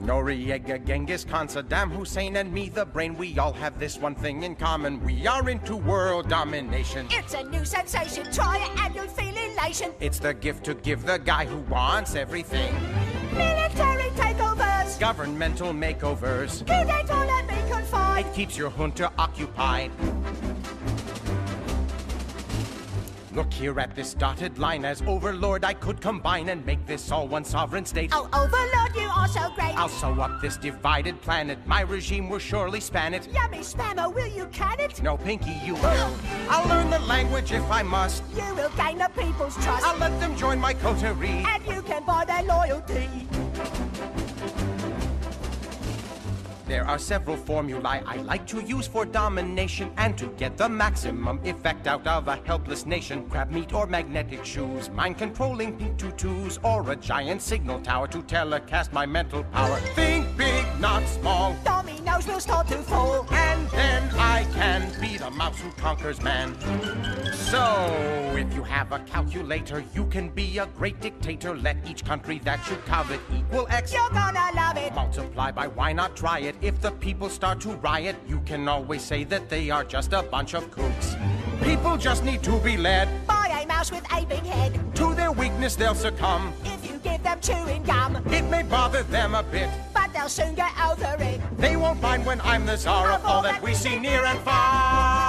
Noriega, Genghis Khan, Saddam Hussein, and me, the brain, we all have this one thing in common. We are into world domination. It's a new sensation, try it and you'll feel elation. It's the gift to give the guy who wants everything. Military takeovers, Governmental makeovers. coup d'etat, let me confide. It keeps your junta occupied. Look here at this dotted line. As overlord, I could combine and make this all one sovereign state. Oh, overlord, you are so great. I'll sew up this divided planet. My regime will surely span it. Yummy spammer, will you can it? No, Pinky, you will. I'll learn the language if I must. You will gain the people's trust. I'll let them join my coterie. And you can buy their loyalty. There are several formulae I like to use for domination and to get the maximum effect out of a helpless nation. Crab meat or magnetic shoes, mind-controlling pink tutus, or a giant signal tower to telecast my mental power. Think big, not small. Dominoes will start to fall. And then I can be the mouse who conquers man. So, if you have a calculator, you can be a great dictator. Let each country that you covet equal X. You're gonna love it. Multiply by why not try it? If the people start to riot, you can always say that they are just a bunch of kooks. People just need to be led. By a mouse with a big head. To their weakness they'll succumb. If you give them chewing gum. It may bother them a bit, But they'll soon get over it. they won't mind when I'm the czar of all that we see near and far.